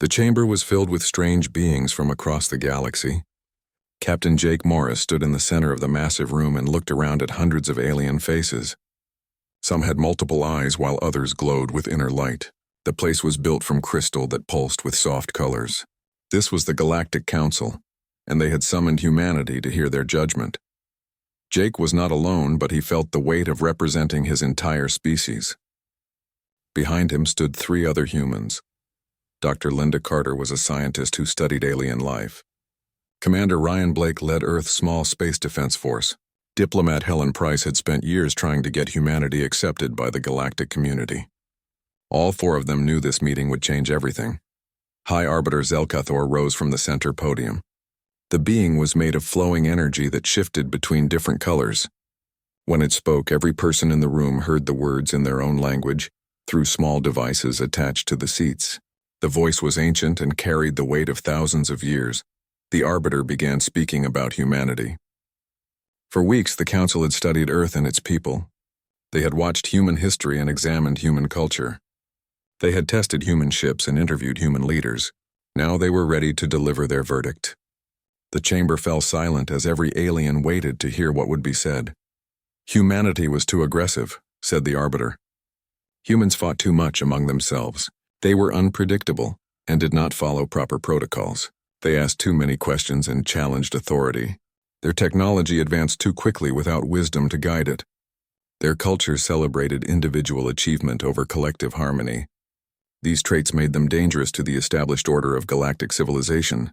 The chamber was filled with strange beings from across the galaxy. Captain Jake Morris stood in the center of the massive room and looked around at hundreds of alien faces. Some had multiple eyes while others glowed with inner light. The place was built from crystal that pulsed with soft colors. This was the Galactic Council, and they had summoned humanity to hear their judgment. Jake was not alone, but he felt the weight of representing his entire species. Behind him stood 3 other humans. Dr. Linda Carter was a scientist who studied alien life. Commander Ryan Blake led Earth's small space defense force. Diplomat Helen Price had spent years trying to get humanity accepted by the galactic community. All 4 of them knew this meeting would change everything. High Arbiter Zelkathor rose from the center podium. The being was made of flowing energy that shifted between different colors. When it spoke, every person in the room heard the words in their own language, through small devices attached to the seats. The voice was ancient and carried the weight of thousands of years. The Arbiter began speaking about humanity. For weeks, the Council had studied Earth and its people. They had watched human history and examined human culture. They had tested human ships and interviewed human leaders. Now they were ready to deliver their verdict. The chamber fell silent as every alien waited to hear what would be said. Humanity was too aggressive, said the Arbiter. Humans fought too much among themselves. They were unpredictable and did not follow proper protocols. They asked too many questions and challenged authority. Their technology advanced too quickly without wisdom to guide it. Their culture celebrated individual achievement over collective harmony. These traits made them dangerous to the established order of galactic civilization.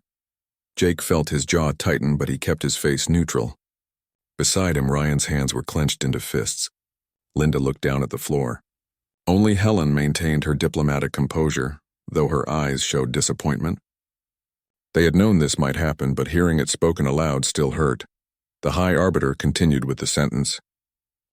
Jake felt his jaw tighten, but he kept his face neutral. Beside him, Ryan's hands were clenched into fists. Linda looked down at the floor. Only Helen maintained her diplomatic composure, though her eyes showed disappointment. They had known this might happen, but hearing it spoken aloud still hurt. The High Arbiter continued with the sentence.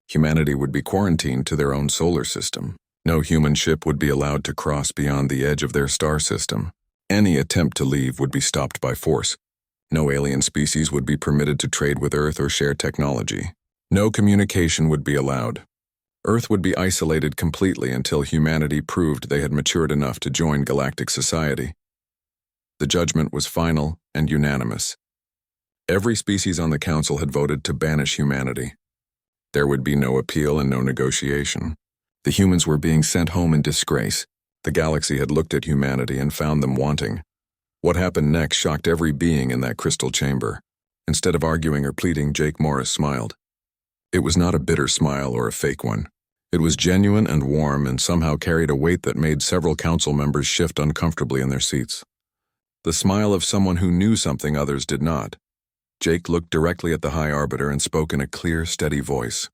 Humanity would be quarantined to their own solar system. No human ship would be allowed to cross beyond the edge of their star system. Any attempt to leave would be stopped by force. No alien species would be permitted to trade with Earth or share technology. No communication would be allowed. Earth would be isolated completely until humanity proved they had matured enough to join galactic society. The judgment was final and unanimous. Every species on the Council had voted to banish humanity. There would be no appeal and no negotiation. The humans were being sent home in disgrace. The galaxy had looked at humanity and found them wanting. What happened next shocked every being in that crystal chamber. Instead of arguing or pleading, Jake Morris smiled. It was not a bitter smile or a fake one. It was genuine and warm and somehow carried a weight that made several council members shift uncomfortably in their seats. The smile of someone who knew something others did not. Jake looked directly at the High Arbiter and spoke in a clear, steady voice.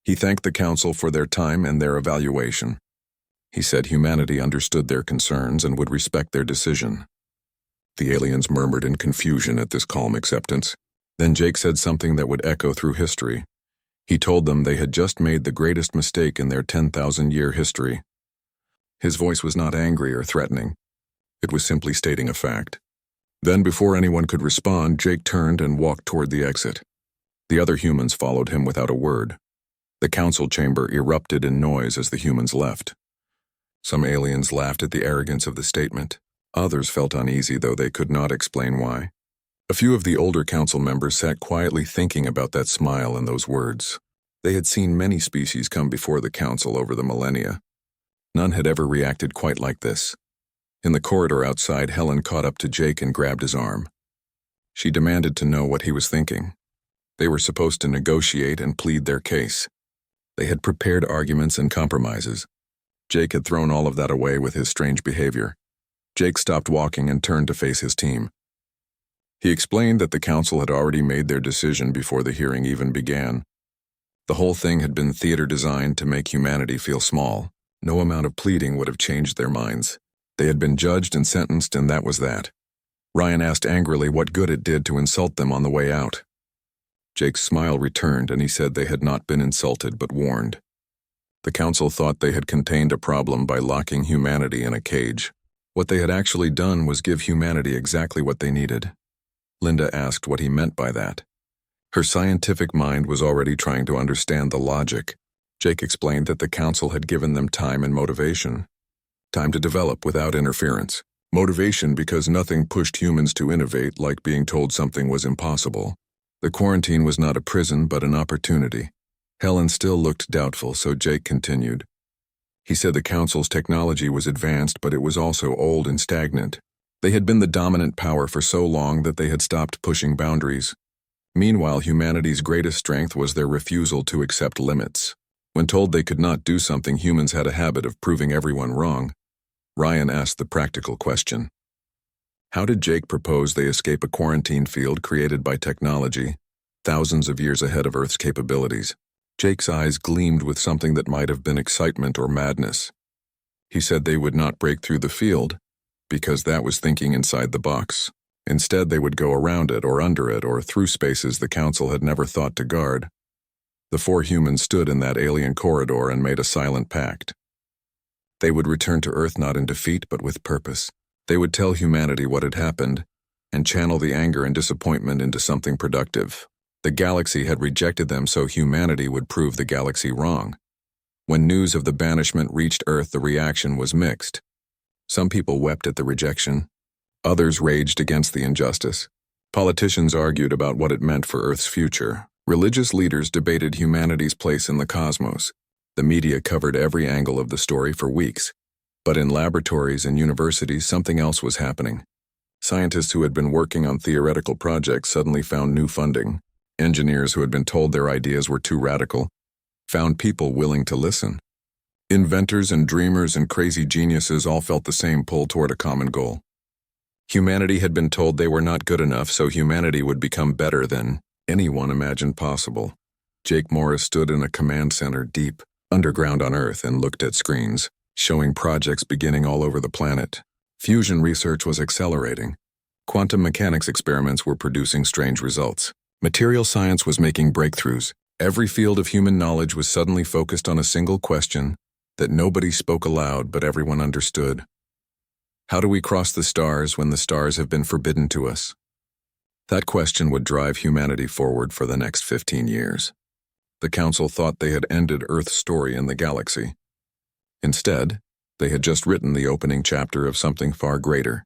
He thanked the Council for their time and their evaluation. He said humanity understood their concerns and would respect their decision. The aliens murmured in confusion at this calm acceptance. Then Jake said something that would echo through history. He told them they had just made the greatest mistake in their 10,000-year history. His voice was not angry or threatening. It was simply stating a fact. Then, before anyone could respond, Jake turned and walked toward the exit. The other humans followed him without a word. The council chamber erupted in noise as the humans left. Some aliens laughed at the arrogance of the statement. Others felt uneasy, though they could not explain why. A few of the older council members sat quietly thinking about that smile and those words. They had seen many species come before the council over the millennia. None had ever reacted quite like this. In the corridor outside, Helen caught up to Jake and grabbed his arm. She demanded to know what he was thinking. They were supposed to negotiate and plead their case. They had prepared arguments and compromises. Jake had thrown all of that away with his strange behavior. Jake stopped walking and turned to face his team. He explained that the council had already made their decision before the hearing even began. The whole thing had been theater designed to make humanity feel small. No amount of pleading would have changed their minds. They had been judged and sentenced, and that was that. Ryan asked angrily what good it did to insult them on the way out. Jake's smile returned, and he said they had not been insulted but warned. The council thought they had contained a problem by locking humanity in a cage. What they had actually done was give humanity exactly what they needed. Linda asked what he meant by that. Her scientific mind was already trying to understand the logic. Jake explained that the council had given them time and motivation. Time to develop without interference. Motivation because nothing pushed humans to innovate like being told something was impossible. The quarantine was not a prison but an opportunity. Helen still looked doubtful, so Jake continued. He said the Council's technology was advanced, but it was also old and stagnant. They had been the dominant power for so long that they had stopped pushing boundaries. Meanwhile, humanity's greatest strength was their refusal to accept limits. When told they could not do something, humans had a habit of proving everyone wrong. Ryan asked the practical question. How did Jake propose they escape a quarantine field created by technology, thousands of years ahead of Earth's capabilities? Jake's eyes gleamed with something that might have been excitement or madness. He said they would not break through the field, because that was thinking inside the box. Instead, they would go around it or under it or through spaces the Council had never thought to guard. The four humans stood in that alien corridor and made a silent pact. They would return to Earth not in defeat but with purpose. They would tell humanity what had happened and channel the anger and disappointment into something productive. The galaxy had rejected them, so humanity would prove the galaxy wrong. When news of the banishment reached Earth, the reaction was mixed. Some people wept at the rejection. Others raged against the injustice. Politicians argued about what it meant for Earth's future. Religious leaders debated humanity's place in the cosmos. The media covered every angle of the story for weeks. But in laboratories and universities, something else was happening. Scientists who had been working on theoretical projects suddenly found new funding. Engineers who had been told their ideas were too radical found people willing to listen. Inventors and dreamers and crazy geniuses all felt the same pull toward a common goal. Humanity had been told they were not good enough, so humanity would become better than anyone imagined possible. Jake Morris stood in a command center deep underground on Earth and looked at screens, showing projects beginning all over the planet. Fusion research was accelerating. Quantum mechanics experiments were producing strange results. Material science was making breakthroughs. Every field of human knowledge was suddenly focused on a single question that nobody spoke aloud but everyone understood. How do we cross the stars when the stars have been forbidden to us? That question would drive humanity forward for the next 15 years. The Council thought they had ended Earth's story in the galaxy. Instead, they had just written the opening chapter of something far greater.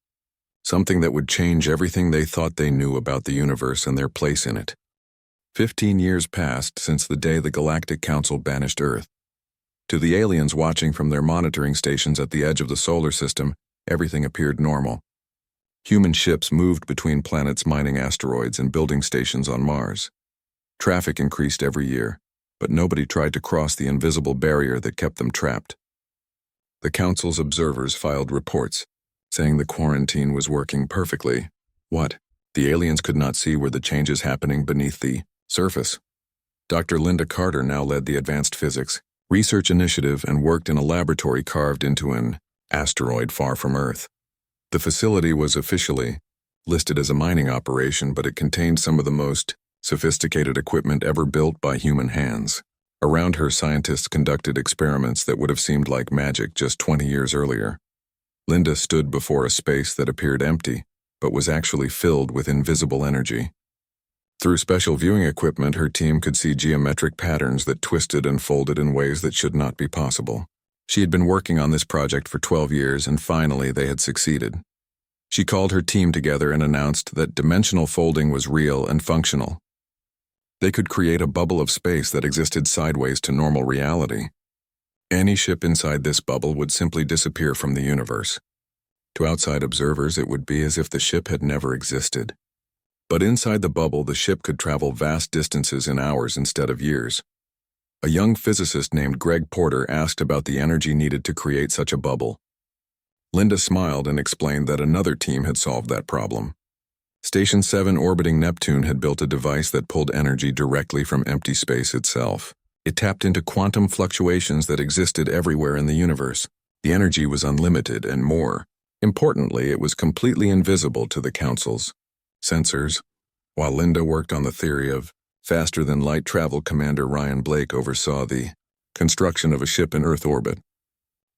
Something that would change everything they thought they knew about the universe and their place in it. 15 years passed since the day the Galactic Council banished Earth. To the aliens watching from their monitoring stations at the edge of the solar system, everything appeared normal. Human ships moved between planets mining asteroids and building stations on Mars. Traffic increased every year, but nobody tried to cross the invisible barrier that kept them trapped. The Council's observers filed reports, saying the quarantine was working perfectly. What? The aliens could not see were the changes happening beneath the surface. Dr. Linda Carter now led the Advanced Physics Research Initiative and worked in a laboratory carved into an asteroid far from Earth. The facility was officially listed as a mining operation, but it contained some of the most sophisticated equipment ever built by human hands. Around her, scientists conducted experiments that would have seemed like magic just 20 years earlier. Linda stood before a space that appeared empty, but was actually filled with invisible energy. Through special viewing equipment, her team could see geometric patterns that twisted and folded in ways that should not be possible. She had been working on this project for 12 years, and finally they had succeeded. She called her team together and announced that dimensional folding was real and functional. They could create a bubble of space that existed sideways to normal reality. Any ship inside this bubble would simply disappear from the universe. To outside observers, it would be as if the ship had never existed. But inside the bubble, the ship could travel vast distances in hours instead of years. A young physicist named Greg Porter asked about the energy needed to create such a bubble. Linda smiled and explained that another team had solved that problem. Station 7 orbiting Neptune had built a device that pulled energy directly from empty space itself. It tapped into quantum fluctuations that existed everywhere in the universe. The energy was unlimited and more. Importantly, it was completely invisible to the Council's sensors. While Linda worked on the theory of faster-than-light travel, Commander Ryan Blake oversaw the construction of a ship in Earth orbit.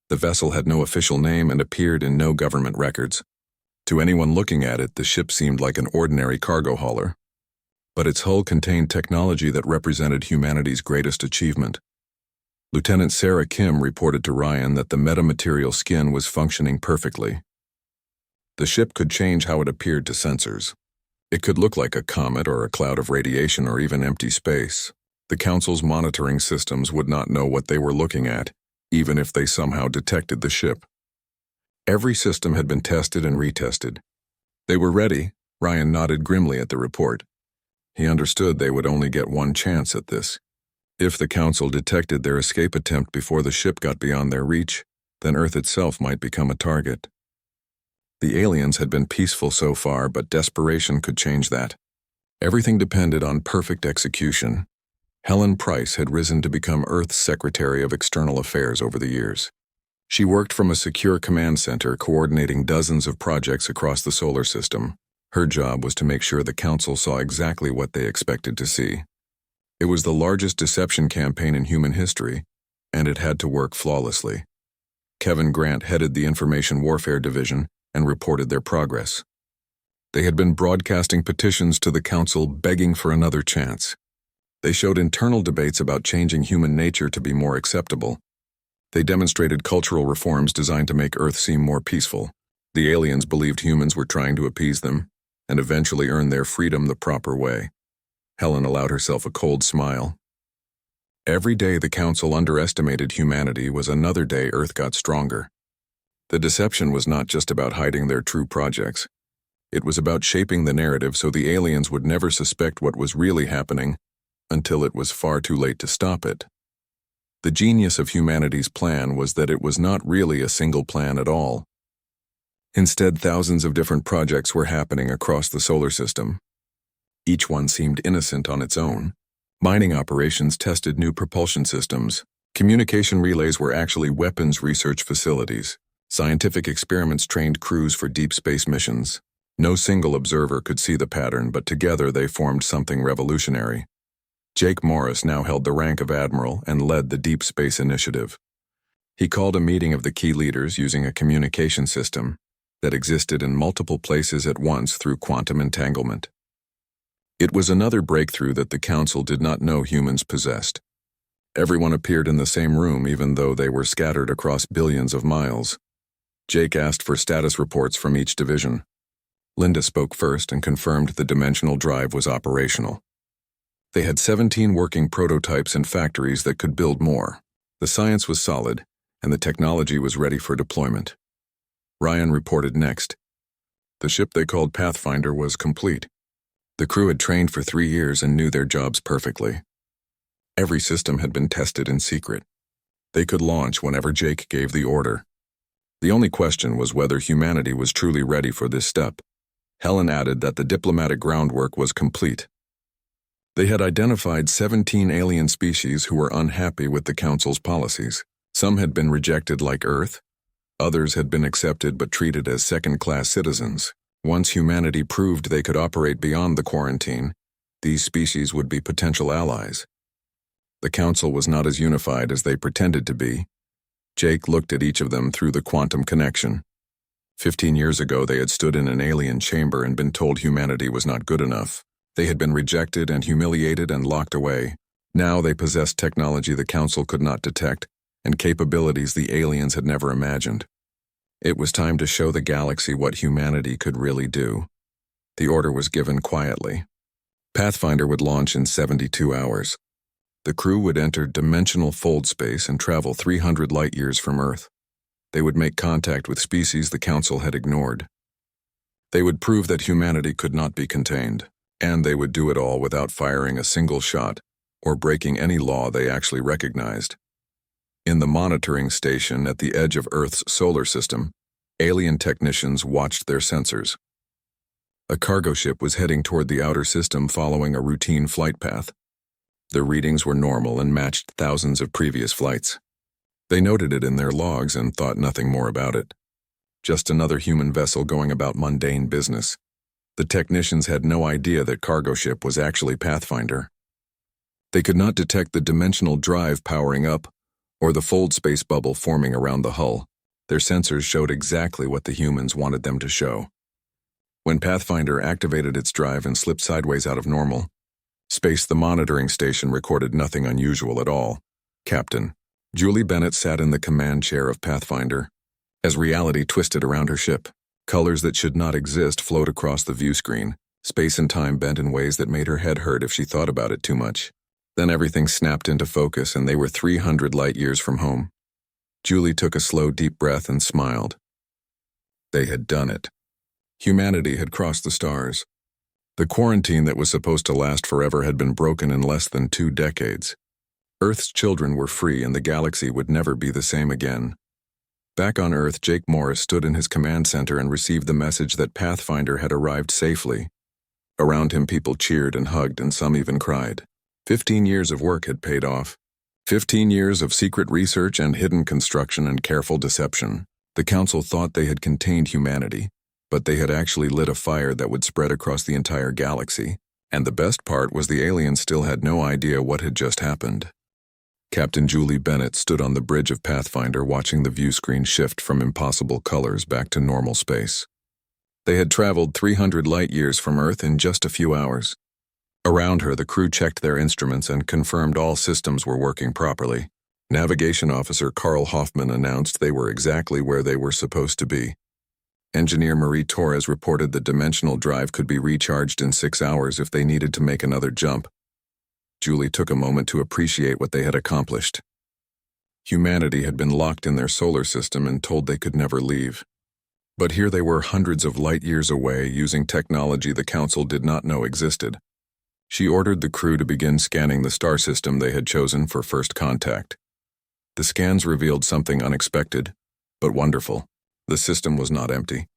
The vessel had no official name and appeared in no government records. To anyone looking at it, the ship seemed like an ordinary cargo hauler. But its hull contained technology that represented humanity's greatest achievement. Lieutenant Sarah Kim reported to Ryan that the metamaterial skin was functioning perfectly. The ship could change how it appeared to sensors. It could look like a comet or a cloud of radiation or even empty space. The Council's monitoring systems would not know what they were looking at, even if they somehow detected the ship. Every system had been tested and retested. They were ready. Ryan nodded grimly at the report. He understood they would only get one chance at this. If the Council detected their escape attempt before the ship got beyond their reach, then Earth itself might become a target. The aliens had been peaceful so far, but desperation could change that. Everything depended on perfect execution. Helen Price had risen to become Earth's Secretary of External Affairs over the years. She worked from a secure command center coordinating dozens of projects across the solar system. Her job was to make sure the Council saw exactly what they expected to see. It was the largest deception campaign in human history, and it had to work flawlessly. Kevin Grant headed the Information Warfare Division and reported their progress. They had been broadcasting petitions to the Council begging for another chance. They showed internal debates about changing human nature to be more acceptable. They demonstrated cultural reforms designed to make Earth seem more peaceful. The aliens believed humans were trying to appease them and eventually earn their freedom the proper way. Helen allowed herself a cold smile. Every day the Council underestimated humanity was another day Earth got stronger. The deception was not just about hiding their true projects. It was about shaping the narrative so the aliens would never suspect what was really happening until it was far too late to stop it. The genius of humanity's plan was that it was not really a single plan at all. Instead, thousands of different projects were happening across the solar system. Each one seemed innocent on its own. Mining operations tested new propulsion systems. Communication relays were actually weapons research facilities. Scientific experiments trained crews for deep space missions. No single observer could see the pattern, but together they formed something revolutionary. Jake Morris now held the rank of admiral and led the Deep Space Initiative. He called a meeting of the key leaders using a communication system that existed in multiple places at once through quantum entanglement. It was another breakthrough that the Council did not know humans possessed. Everyone appeared in the same room even though they were scattered across billions of miles. Jake asked for status reports from each division. Linda spoke first and confirmed the dimensional drive was operational. They had 17 working prototypes in factories that could build more. The science was solid, and the technology was ready for deployment. Ryan reported next. The ship they called Pathfinder was complete. The crew had trained for 3 years and knew their jobs perfectly. Every system had been tested in secret. They could launch whenever Jake gave the order. The only question was whether humanity was truly ready for this step. Helen added that the diplomatic groundwork was complete. They had identified 17 alien species who were unhappy with the Council's policies. Some had been rejected like Earth. Others had been accepted but treated as second-class citizens. Once humanity proved they could operate beyond the quarantine, these species would be potential allies. The Council was not as unified as they pretended to be. Jake looked at each of them through the quantum connection. 15 years ago, they had stood in an alien chamber and been told humanity was not good enough. They had been rejected and humiliated and locked away. Now they possessed technology the Council could not detect and capabilities the aliens had never imagined. It was time to show the galaxy what humanity could really do. The order was given quietly. Pathfinder would launch in 72 hours. The crew would enter dimensional fold space and travel 300 light-years from Earth. They would make contact with species the Council had ignored. They would prove that humanity could not be contained, and they would do it all without firing a single shot or breaking any law they actually recognized. In the monitoring station at the edge of Earth's solar system, alien technicians watched their sensors. A cargo ship was heading toward the outer system following a routine flight path. The readings were normal and matched thousands of previous flights. They noted it in their logs and thought nothing more about it. Just another human vessel going about mundane business. The technicians had no idea that cargo ship was actually Pathfinder. They could not detect the dimensional drive powering up or the fold space bubble forming around the hull. Their sensors showed exactly what the humans wanted them to show. When Pathfinder activated its drive and slipped sideways out of normal space, the monitoring station recorded nothing unusual at all. Captain Julie Bennett sat in the command chair of Pathfinder as reality twisted around her ship. Colors that should not exist flowed across the view screen. Space and time bent in ways that made her head hurt if she thought about it too much. Then everything snapped into focus and they were 300 light years from home. Julie took a slow, deep breath and smiled. They had done it. Humanity had crossed the stars. The quarantine that was supposed to last forever had been broken in less than 2 decades. Earth's children were free and the galaxy would never be the same again. Back on Earth, Jake Morris stood in his command center and received the message that Pathfinder had arrived safely. Around him, people cheered and hugged, and some even cried. 15 years of work had paid off. 15 years of secret research and hidden construction and careful deception. The Council thought they had contained humanity, but they had actually lit a fire that would spread across the entire galaxy. And the best part was the aliens still had no idea what had just happened. Captain Julie Bennett stood on the bridge of Pathfinder watching the view screen shift from impossible colors back to normal space. They had traveled 300 light years from Earth in just a few hours. Around her, the crew checked their instruments and confirmed all systems were working properly. Navigation Officer Carl Hoffman announced they were exactly where they were supposed to be. Engineer Marie Torres reported the dimensional drive could be recharged in 6 hours if they needed to make another jump. Julie took a moment to appreciate what they had accomplished. Humanity had been locked in their solar system and told they could never leave. But here they were hundreds of light years away using technology the Council did not know existed. She ordered the crew to begin scanning the star system they had chosen for first contact. The scans revealed something unexpected, but wonderful. The system was not empty.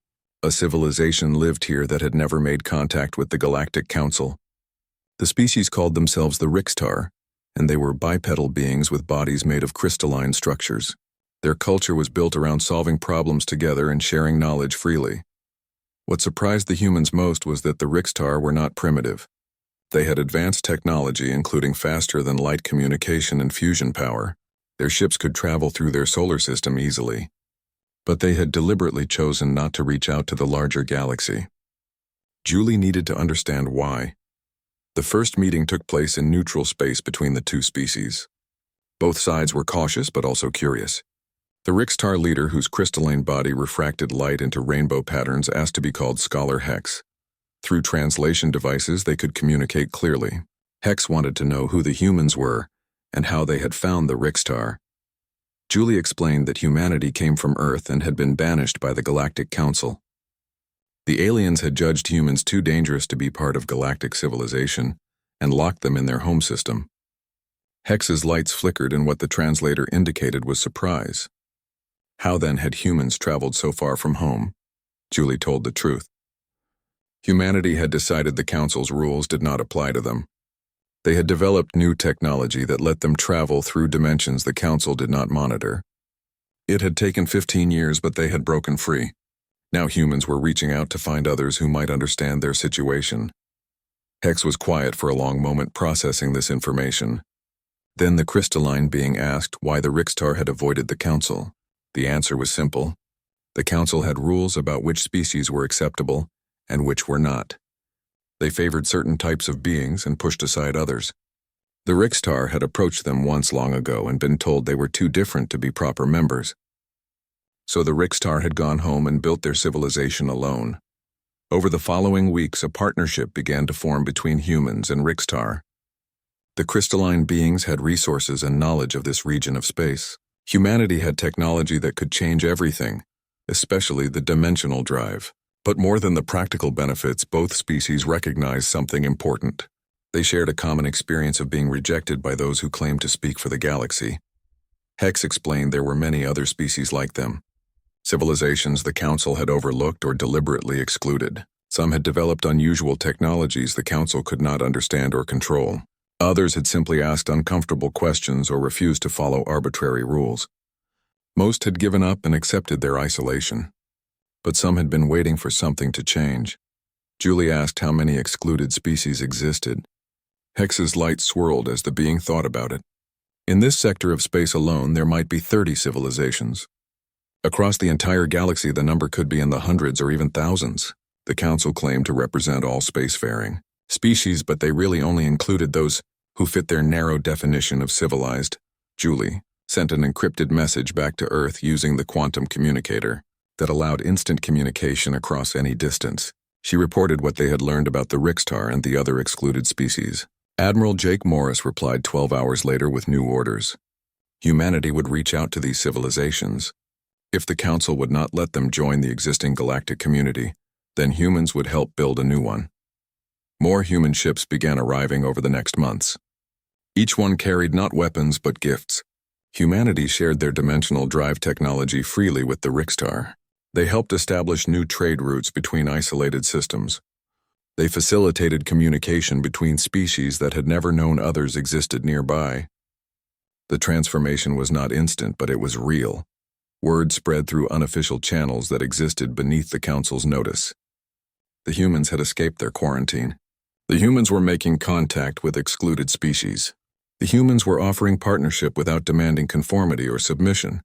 A civilization lived here that had never made contact with the Galactic Council. The species called themselves the Rixtar, and they were bipedal beings with bodies made of crystalline structures. Their culture was built around solving problems together and sharing knowledge freely. What surprised the humans most was that the Rixtar were not primitive. They had advanced technology, including faster-than-light communication and fusion power. Their ships could travel through their solar system easily. But they had deliberately chosen not to reach out to the larger galaxy. Julie needed to understand why. The first meeting took place in neutral space between the two species. Both sides were cautious but also curious. The Rixtar leader, whose crystalline body refracted light into rainbow patterns, asked to be called Scholar Hex. Through translation devices, they could communicate clearly. Hex wanted to know who the humans were and how they had found the Rixtar. Julie explained that humanity came from Earth and had been banished by the Galactic Council. The aliens had judged humans too dangerous to be part of galactic civilization and locked them in their home system. Hex's lights flickered, and what the translator indicated was surprise. How then had humans traveled so far from home? Julie told the truth. Humanity had decided the Council's rules did not apply to them. They had developed new technology that let them travel through dimensions the Council did not monitor. It had taken 15 years, but they had broken free. Now humans were reaching out to find others who might understand their situation. Hex was quiet for a long moment, processing this information. Then the crystalline being asked why the Rixtar had avoided the Council. The answer was simple. The Council had rules about which species were acceptable and which were not. They favored certain types of beings and pushed aside others. The Rixtar had approached them once long ago and been told they were too different to be proper members. So the Rixtar had gone home and built their civilization alone. Over the following weeks, a partnership began to form between humans and Rixtar. The crystalline beings had resources and knowledge of this region of space. Humanity had technology that could change everything, especially the dimensional drive. But more than the practical benefits, both species recognized something important. They shared a common experience of being rejected by those who claimed to speak for the galaxy. Hex explained there were many other species like them. Civilizations the Council had overlooked or deliberately excluded. Some had developed unusual technologies the Council could not understand or control. Others had simply asked uncomfortable questions or refused to follow arbitrary rules. Most had given up and accepted their isolation. But some had been waiting for something to change. Julie asked how many excluded species existed. Hex's light swirled as the being thought about it. In this sector of space alone, there might be 30 civilizations. Across the entire galaxy, the number could be in the hundreds or even thousands. The Council claimed to represent all spacefaring species, but they really only included those who fit their narrow definition of civilized. Julie sent an encrypted message back to Earth using the quantum communicator. that allowed instant communication across any distance. She reported what they had learned about the Rixtar and the other excluded species. Admiral Jake Morris replied 12 hours later with new orders. Humanity would reach out to these civilizations. If the Council would not let them join the existing galactic community, then humans would help build a new one. More human ships began arriving over the next months. Each one carried not weapons but gifts. Humanity shared their dimensional drive technology freely with the Rixtar. They helped establish new trade routes between isolated systems. They facilitated communication between species that had never known others existed nearby. The transformation was not instant, but it was real. Word spread through unofficial channels that existed beneath the Council's notice. The humans had escaped their quarantine. The humans were making contact with excluded species. The humans were offering partnership without demanding conformity or submission.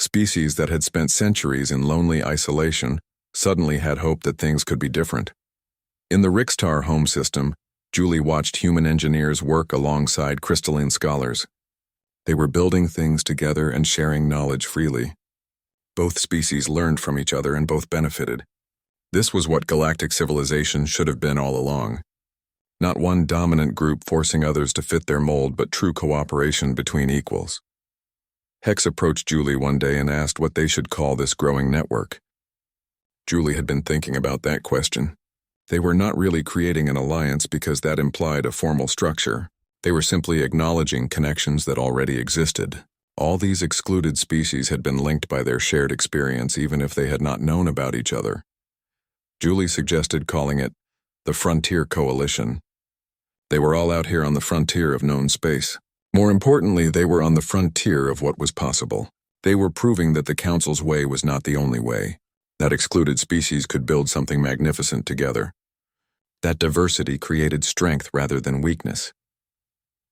Species that had spent centuries in lonely isolation suddenly had hope that things could be different. In the Rixtar home system, Julie watched human engineers work alongside crystalline scholars. They were building things together and sharing knowledge freely. Both species learned from each other and both benefited. This was what galactic civilization should have been all along. Not one dominant group forcing others to fit their mold, but true cooperation between equals. Hex approached Julie one day and asked what they should call this growing network. Julie had been thinking about that question. They were not really creating an alliance because that implied a formal structure. They were simply acknowledging connections that already existed. All these excluded species had been linked by their shared experience even if they had not known about each other. Julie suggested calling it the Frontier Coalition. They were all out here on the frontier of known space. More importantly, they were on the frontier of what was possible. They were proving that the Council's way was not the only way. That excluded species could build something magnificent together. That diversity created strength rather than weakness.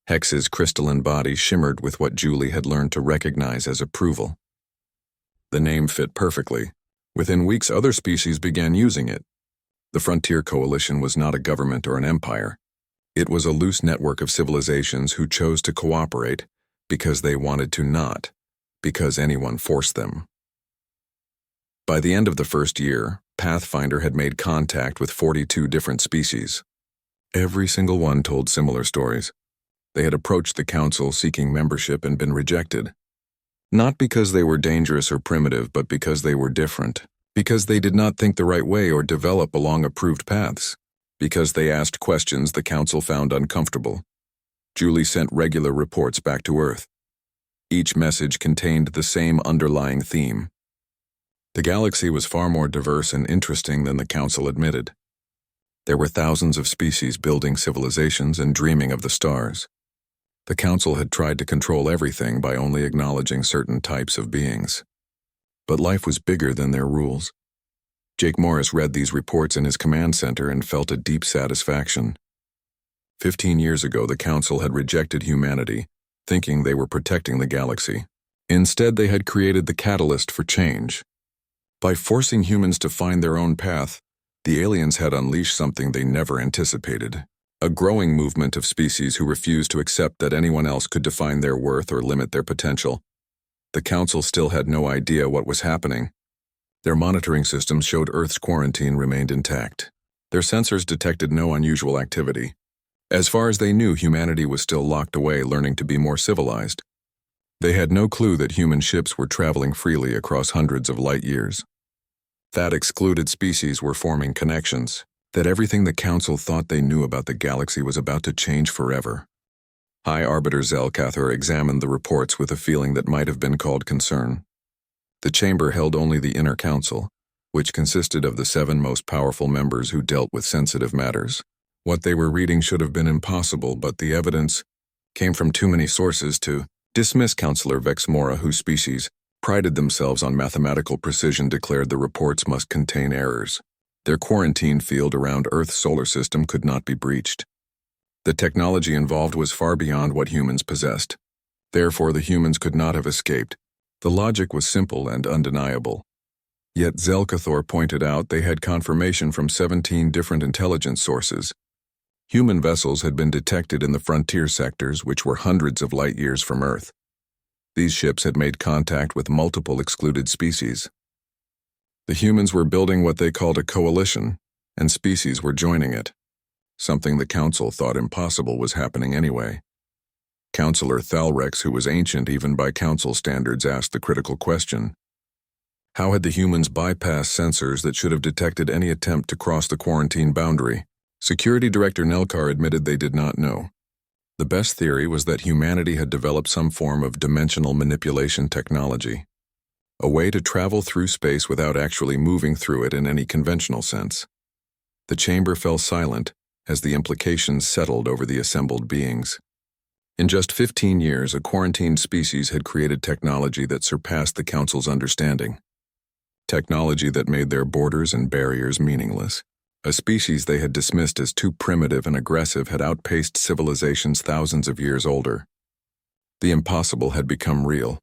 Hex's crystalline body shimmered with what Julie had learned to recognize as approval. The name fit perfectly. Within weeks, other species began using it. The Frontier Coalition was not a government or an empire. It was a loose network of civilizations who chose to cooperate because they wanted to, not because anyone forced them. By the end of the first year, Pathfinder had made contact with 42 different species. Every single one told similar stories. They had approached the Council seeking membership and been rejected. Not because they were dangerous or primitive, but because they were different. Because they did not think the right way or develop along approved paths. Because they asked questions the Council found uncomfortable. Julie sent regular reports back to Earth. Each message contained the same underlying theme. The galaxy was far more diverse and interesting than the Council admitted. There were thousands of species building civilizations and dreaming of the stars. The Council had tried to control everything by only acknowledging certain types of beings. But life was bigger than their rules. Jake Morris read these reports in his command center and felt a deep satisfaction. 15 years ago, the Council had rejected humanity, thinking they were protecting the galaxy. Instead, they had created the catalyst for change. By forcing humans to find their own path, the aliens had unleashed something they never anticipated. A growing movement of species who refused to accept that anyone else could define their worth or limit their potential. The Council still had no idea what was happening. Their monitoring systems showed Earth's quarantine remained intact. Their sensors detected no unusual activity. As far as they knew, humanity was still locked away, learning to be more civilized. They had no clue that human ships were traveling freely across hundreds of light years. That excluded species were forming connections. That everything the Council thought they knew about the galaxy was about to change forever. High Arbiter Zelkathor examined the reports with a feeling that might have been called concern. The chamber held only the inner council, which consisted of the 7 most powerful members who dealt with sensitive matters. What they were reading should have been impossible, but the evidence came from too many sources to dismiss. Counselor Vex Mora, whose species prided themselves on mathematical precision, declared the reports must contain errors. Their quarantine field around Earth's solar system could not be breached. The technology involved was far beyond what humans possessed. Therefore, the humans could not have escaped. The logic was simple and undeniable. Yet Zelkathor pointed out they had confirmation from 17 different intelligence sources. Human vessels had been detected in the frontier sectors, which were hundreds of light years from Earth. These ships had made contact with multiple excluded species. The humans were building what they called a coalition, and species were joining it. Something the council thought impossible was happening anyway. Counselor Thalrex, who was ancient even by council standards, asked the critical question. How had the humans bypassed sensors that should have detected any attempt to cross the quarantine boundary? Security Director Nelkar admitted they did not know. The best theory was that humanity had developed some form of dimensional manipulation technology, a way to travel through space without actually moving through it in any conventional sense. The chamber fell silent as the implications settled over the assembled beings. In just 15 years, a quarantined species had created technology that surpassed the Council's understanding. Technology that made their borders and barriers meaningless. A species they had dismissed as too primitive and aggressive had outpaced civilizations thousands of years older. The impossible had become real.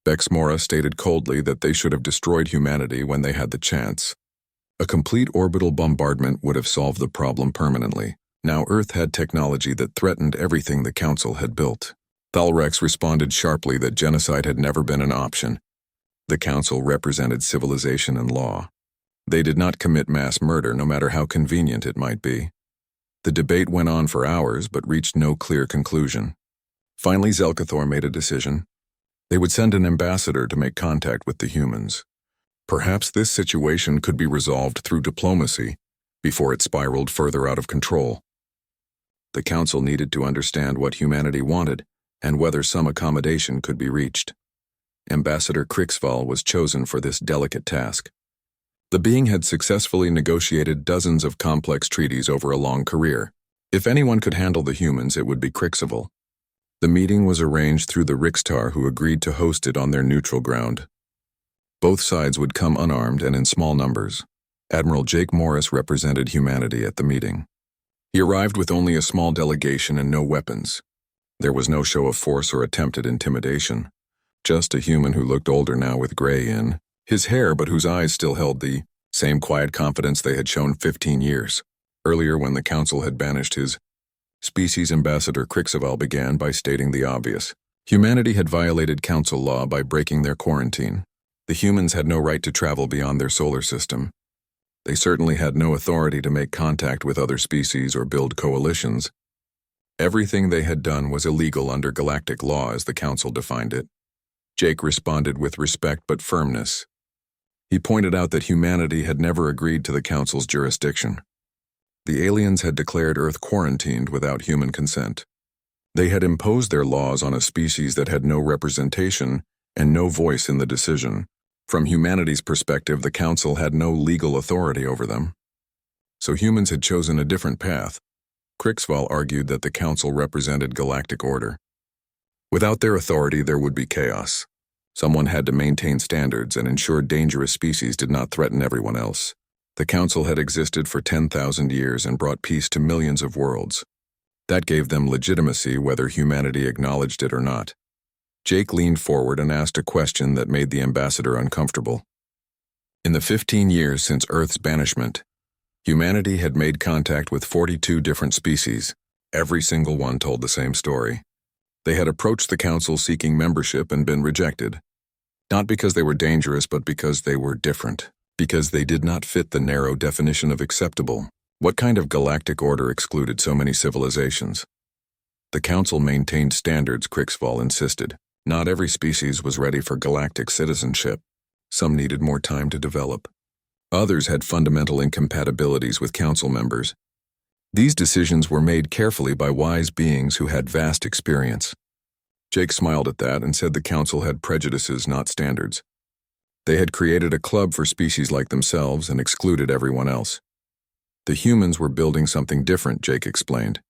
Bexmora stated coldly that they should have destroyed humanity when they had the chance. A complete orbital bombardment would have solved the problem permanently. Now Earth had technology that threatened everything the Council had built. Thalrex responded sharply that genocide had never been an option. The Council represented civilization and law. They did not commit mass murder, no matter how convenient it might be. The debate went on for hours, but reached no clear conclusion. Finally, Zelkathor made a decision. They would send an ambassador to make contact with the humans. Perhaps this situation could be resolved through diplomacy before it spiraled further out of control. The Council needed to understand what humanity wanted and whether some accommodation could be reached. Ambassador Krixval was chosen for this delicate task. The being had successfully negotiated dozens of complex treaties over a long career. If anyone could handle the humans, it would be Krixval. The meeting was arranged through the Rixtar, who agreed to host it on their neutral ground. Both sides would come unarmed and in small numbers. Admiral Jake Morris represented humanity at the meeting. He arrived with only a small delegation and no weapons. There was no show of force or attempt at intimidation. Just a human who looked older now with gray in his hair, but whose eyes still held the same quiet confidence they had shown 15 years earlier when the Council had banished his species. Ambassador Krixval began by stating the obvious. Humanity had violated Council law by breaking their quarantine. The humans had no right to travel beyond their solar system. They certainly had no authority to make contact with other species or build coalitions. Everything they had done was illegal under galactic law as the Council defined it. Jake responded with respect but firmness. He pointed out that humanity had never agreed to the Council's jurisdiction. The aliens had declared Earth quarantined without human consent. They had imposed their laws on a species that had no representation and no voice in the decision. From humanity's perspective, the Council had no legal authority over them. So humans had chosen a different path. Krixval argued that the Council represented galactic order. Without their authority, there would be chaos. Someone had to maintain standards and ensure dangerous species did not threaten everyone else. The Council had existed for 10,000 years and brought peace to millions of worlds. That gave them legitimacy whether humanity acknowledged it or not. Jake leaned forward and asked a question that made the ambassador uncomfortable. In the 15 years since Earth's banishment, humanity had made contact with 42 different species. Every single one told the same story. They had approached the Council seeking membership and been rejected. Not because they were dangerous, but because they were different. Because they did not fit the narrow definition of acceptable. What kind of galactic order excluded so many civilizations? The Council maintained standards, Krixval insisted. Not every species was ready for galactic citizenship. Some needed more time to develop. Others had fundamental incompatibilities with Council members. These decisions were made carefully by wise beings who had vast experience. Jake smiled at that and said the Council had prejudices, not standards. They had created a club for species like themselves and excluded everyone else. The humans were building something different, Jake explained.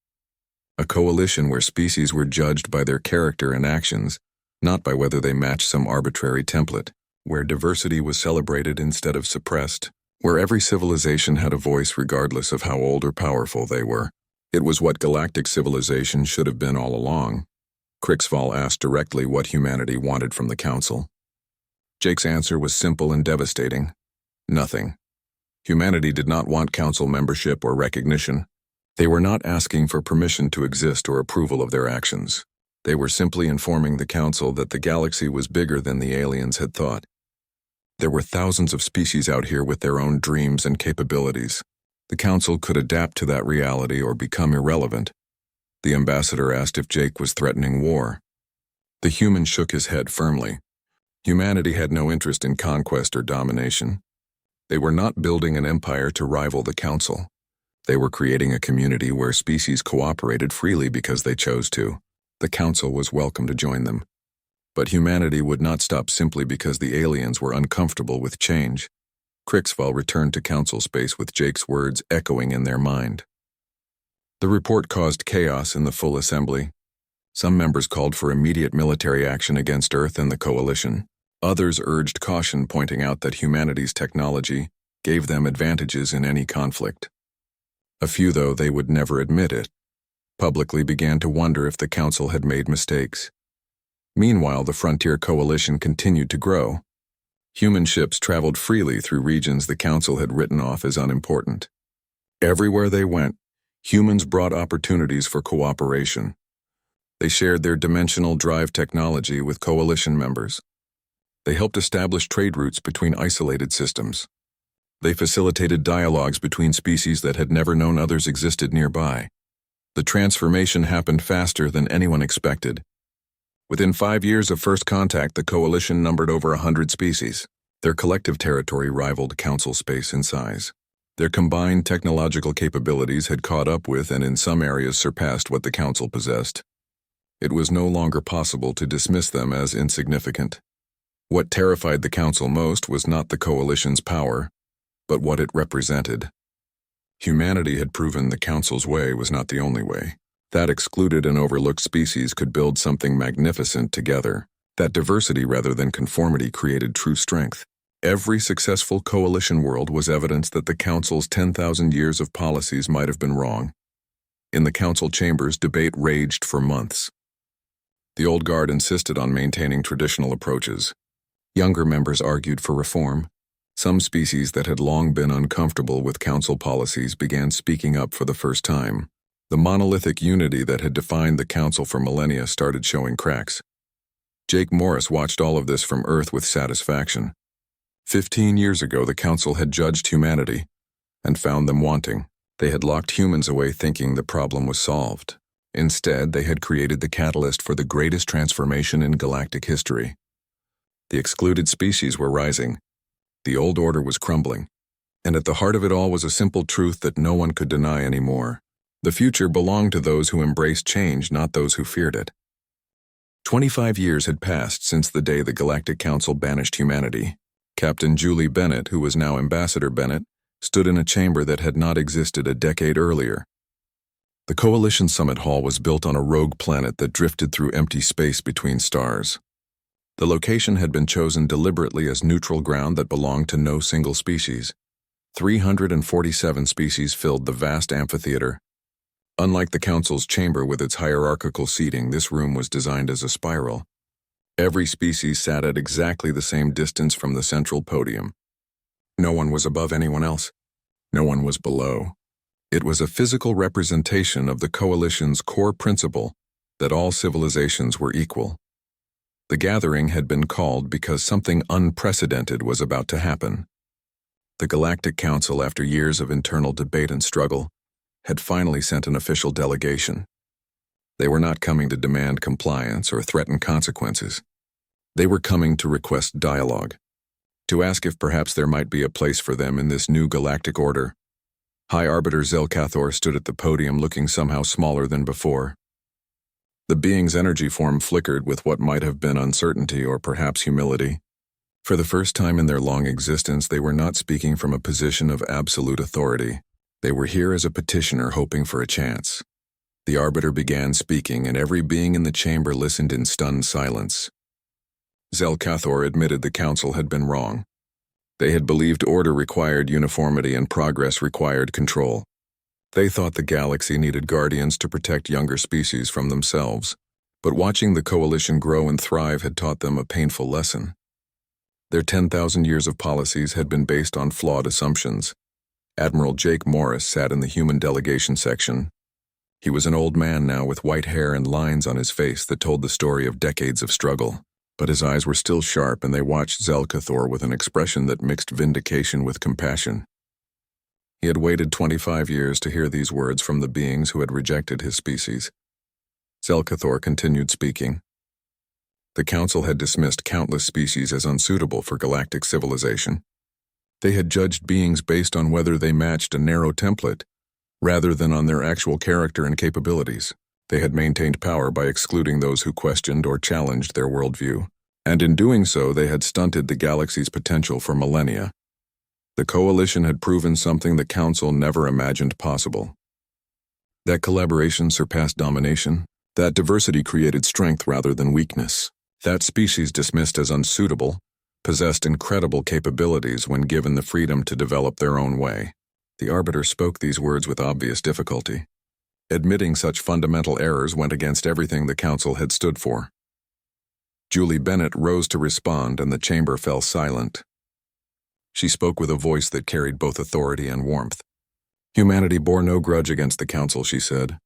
A coalition where species were judged by their character and actions, not by whether they matched some arbitrary template, where diversity was celebrated instead of suppressed, where every civilization had a voice regardless of how old or powerful they were. It was what galactic civilization should have been all along. Krixval asked directly what humanity wanted from the Council. Jake's answer was simple and devastating. Nothing. Humanity did not want Council membership or recognition. They were not asking for permission to exist or approval of their actions. They were simply informing the Council that the galaxy was bigger than the aliens had thought. There were thousands of species out here with their own dreams and capabilities. The council could adapt to that reality or become irrelevant. The ambassador asked if Jake was threatening war. The human shook his head firmly. Humanity had no interest in conquest or domination. They were not building an empire to rival the council. They were creating a community where species cooperated freely because they chose to. The council was welcome to join them. But humanity would not stop simply because the aliens were uncomfortable with change. Crixval returned to council space with Jake's words echoing in their mind. The report caused chaos in the full assembly. Some members called for immediate military action against Earth and the coalition. Others urged caution, pointing out that humanity's technology gave them advantages in any conflict. A few, though they would never admit it, publicly began to wonder if the council had made mistakes. Meanwhile, the Frontier Coalition continued to grow. Human ships traveled freely through regions the council had written off as unimportant. Everywhere they went, humans brought opportunities for cooperation. They shared their dimensional drive technology with coalition members. They helped establish trade routes between isolated systems. They facilitated dialogues between species that had never known others existed nearby. The transformation happened faster than anyone expected. Within 5 years of first contact, the coalition numbered over 100 species. Their collective territory rivaled council space in size. Their combined technological capabilities had caught up with and in some areas surpassed what the council possessed. It was no longer possible to dismiss them as insignificant. What terrified the council most was not the coalition's power, but what it represented. Humanity had proven the council's way was not the only way. That excluded and overlooked species could build something magnificent together. That diversity rather than conformity created true strength. Every successful coalition world was evidence that the council's 10,000 years of policies might have been wrong. In the council chambers, debate raged for months. The old guard insisted on maintaining traditional approaches. Younger members argued for reform. Some species that had long been uncomfortable with council policies began speaking up for the first time. The monolithic unity that had defined the council for millennia started showing cracks. Jake Morris watched all of this from Earth with satisfaction. 15 years ago, the council had judged humanity and found them wanting. They had locked humans away thinking the problem was solved. Instead, they had created the catalyst for the greatest transformation in galactic history. The excluded species were rising. The old order was crumbling. And at the heart of it all was a simple truth that no one could deny anymore. The future belonged to those who embraced change, not those who feared it. 25 years had passed since the day the Galactic Council banished humanity. Captain Julie Bennett, who was now Ambassador Bennett, stood in a chamber that had not existed a decade earlier. The Coalition Summit Hall was built on a rogue planet that drifted through empty space between stars. The location had been chosen deliberately as neutral ground that belonged to no single species. 347 species filled the vast amphitheater. Unlike the Council's chamber with its hierarchical seating, this room was designed as a spiral. Every species sat at exactly the same distance from the central podium. No one was above anyone else. No one was below. It was a physical representation of the Coalition's core principle that all civilizations were equal. The gathering had been called because something unprecedented was about to happen. The Galactic Council, after years of internal debate and struggle, had finally sent an official delegation. They were not coming to demand compliance or threaten consequences. They were coming to request dialogue, to ask if perhaps there might be a place for them in this new galactic order. High Arbiter Zelkathor stood at the podium looking somehow smaller than before. The being's energy form flickered with what might have been uncertainty or perhaps humility. For the first time in their long existence, they were not speaking from a position of absolute authority. They were here as a petitioner hoping for a chance. The Arbiter began speaking, and every being in the chamber listened in stunned silence. Zelkathor admitted the council had been wrong. They had believed order required uniformity and progress required control. They thought the galaxy needed guardians to protect younger species from themselves, but watching the Coalition grow and thrive had taught them a painful lesson. Their 10,000 years of policies had been based on flawed assumptions. Admiral Jake Morris sat in the human delegation section. He was an old man now with white hair and lines on his face that told the story of decades of struggle. but his eyes were still sharp and they watched Zelkathor with an expression that mixed vindication with compassion. He had waited 25 years to hear these words from the beings who had rejected his species. Zelkathor continued speaking. The Council had dismissed countless species as unsuitable for galactic civilization. They had judged beings based on whether they matched a narrow template, rather than on their actual character and capabilities. They had maintained power by excluding those who questioned or challenged their worldview, and in doing so they had stunted the galaxy's potential for millennia. The Coalition had proven something the Council never imagined possible. That collaboration surpassed domination, that diversity created strength rather than weakness, that species dismissed as unsuitable possessed incredible capabilities when given the freedom to develop their own way. The Arbiter spoke these words with obvious difficulty. Admitting such fundamental errors went against everything the Council had stood for. Julie Bennett rose to respond and the chamber fell silent. She spoke with a voice that carried both authority and warmth. Humanity bore no grudge against the Council, she said.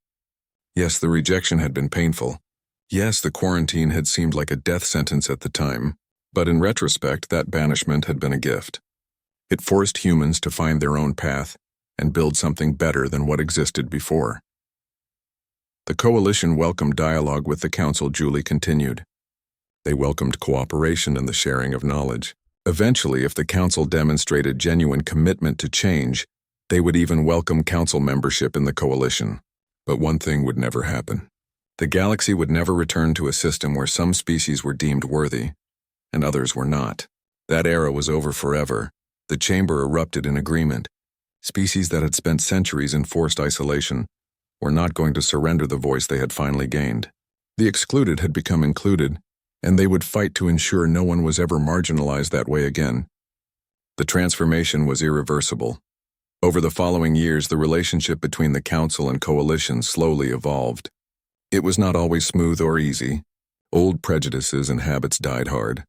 Yes, the rejection had been painful. Yes, the quarantine had seemed like a death sentence at the time, but in retrospect, that banishment had been a gift. It forced humans to find their own path and build something better than what existed before. The Coalition welcomed dialogue with the Council, Julie continued. They welcomed cooperation and the sharing of knowledge. Eventually, if the Council demonstrated genuine commitment to change, they would even welcome Council membership in the Coalition. But one thing would never happen. The galaxy would never return to a system where some species were deemed worthy, and others were not. That era was over forever. The chamber erupted in agreement. Species that had spent centuries in forced isolation were not going to surrender the voice they had finally gained. The excluded had become included, and they would fight to ensure no one was ever marginalized that way again. The transformation was irreversible. Over the following years, the relationship between the Council and Coalition slowly evolved. It was not always smooth or easy. Old prejudices and habits died hard.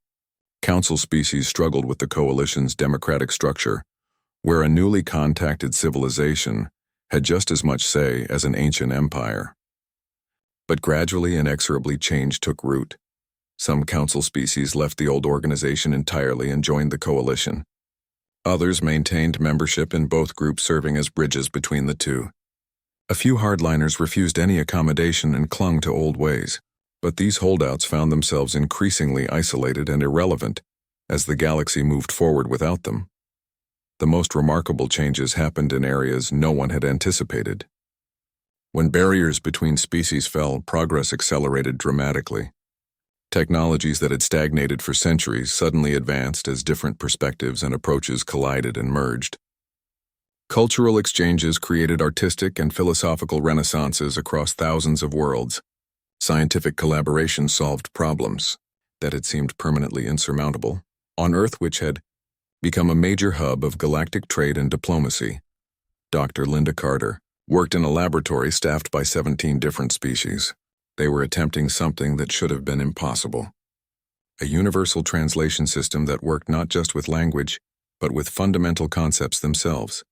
Council species struggled with the Coalition's democratic structure, where a newly contacted civilization had just as much say as an ancient empire. But gradually, inexorably, change took root. Some Council species left the old organization entirely and joined the Coalition. Others maintained membership in both groups, serving as bridges between the two. A few hardliners refused any accommodation and clung to old ways, but these holdouts found themselves increasingly isolated and irrelevant as the galaxy moved forward without them. The most remarkable changes happened in areas no one had anticipated. When barriers between species fell, progress accelerated dramatically. Technologies that had stagnated for centuries suddenly advanced as different perspectives and approaches collided and merged. Cultural exchanges created artistic and philosophical renaissances across thousands of worlds. Scientific collaboration solved problems that had seemed permanently insurmountable on Earth, which had become a major hub of galactic trade and diplomacy. Dr. Linda Carter worked in a laboratory staffed by 17 different species. They were attempting something that should have been impossible. A universal translation system that worked not just with language, but with fundamental concepts themselves.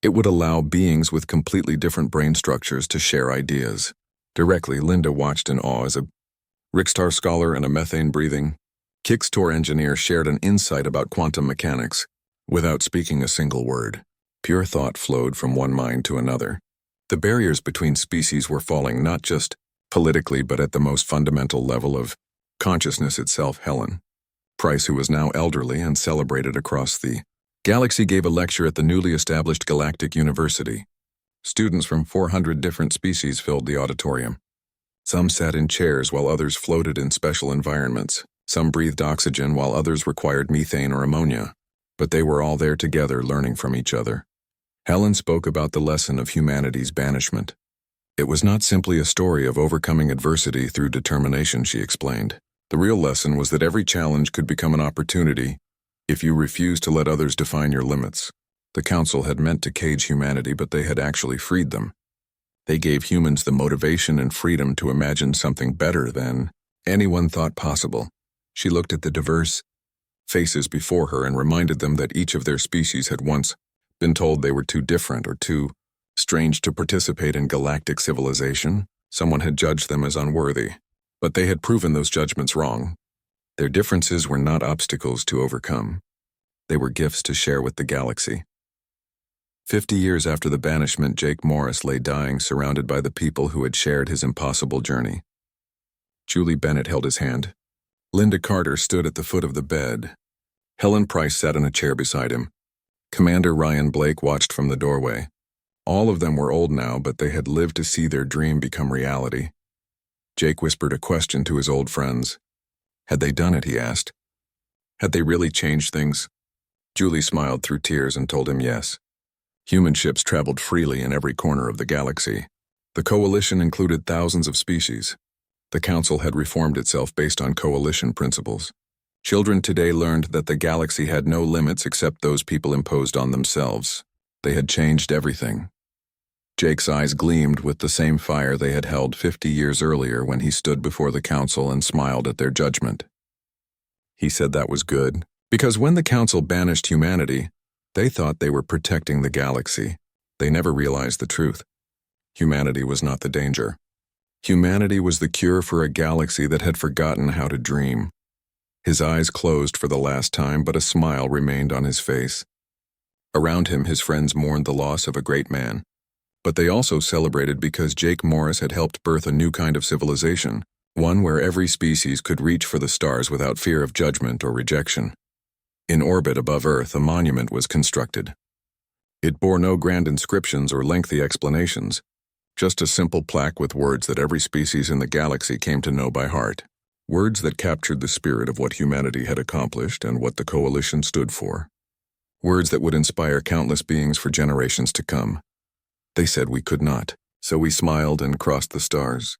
It would allow beings with completely different brain structures to share ideas. Directly, Linda watched in awe as a Rikstar scholar and a methane-breathing Kixtor engineer shared an insight about quantum mechanics, without speaking a single word. Pure thought flowed from one mind to another. The barriers between species were falling not just politically but at the most fundamental level of consciousness itself. Helen Price, who was now elderly and celebrated across the galaxy, gave a lecture at the newly established Galactic University. Students from 400 different species filled the auditorium. Some sat in chairs while others floated in special environments. Some breathed oxygen while others required methane or ammonia. But they were all there together, learning from each other. Helen spoke about the lesson of humanity's banishment. It was not simply a story of overcoming adversity through determination, she explained. The real lesson was that every challenge could become an opportunity if you refused to let others define your limits. The Council had meant to cage humanity, but they had actually freed them. They gave humans the motivation and freedom to imagine something better than anyone thought possible. She looked at the diverse faces before her and reminded them that each of their species had once been told they were too different or too strange to participate in galactic civilization. Someone had judged them as unworthy, but they had proven those judgments wrong. Their differences were not obstacles to overcome. They were gifts to share with the galaxy. 50 years after the banishment, Jake Morris lay dying, surrounded by the people who had shared his impossible journey. Julie Bennett held his hand. Linda Carter stood at the foot of the bed. Helen Price sat in a chair beside him. Commander Ryan Blake watched from the doorway. All of them were old now, but they had lived to see their dream become reality. Jake whispered a question to his old friends. Had they done it, he asked. Had they really changed things? Julie smiled through tears and told him yes. Human ships traveled freely in every corner of the galaxy. The coalition included thousands of species. The council had reformed itself based on coalition principles. Children today learned that the galaxy had no limits except those people imposed on themselves. They had changed everything. Jake's eyes gleamed with the same fire they had held 50 years earlier when he stood before the council and smiled at their judgment. He said that was good, because when the council banished humanity, they thought they were protecting the galaxy. They never realized the truth. Humanity was not the danger. Humanity was the cure for a galaxy that had forgotten how to dream. His eyes closed for the last time, but a smile remained on his face. Around him, his friends mourned the loss of a great man. But they also celebrated because Jake Morris had helped birth a new kind of civilization, one where every species could reach for the stars without fear of judgment or rejection. In orbit above Earth, a monument was constructed. It bore no grand inscriptions or lengthy explanations, just a simple plaque with words that every species in the galaxy came to know by heart. Words that captured the spirit of what humanity had accomplished and what the coalition stood for. Words that would inspire countless beings for generations to come. They said we could not, so we smiled and crossed the stars.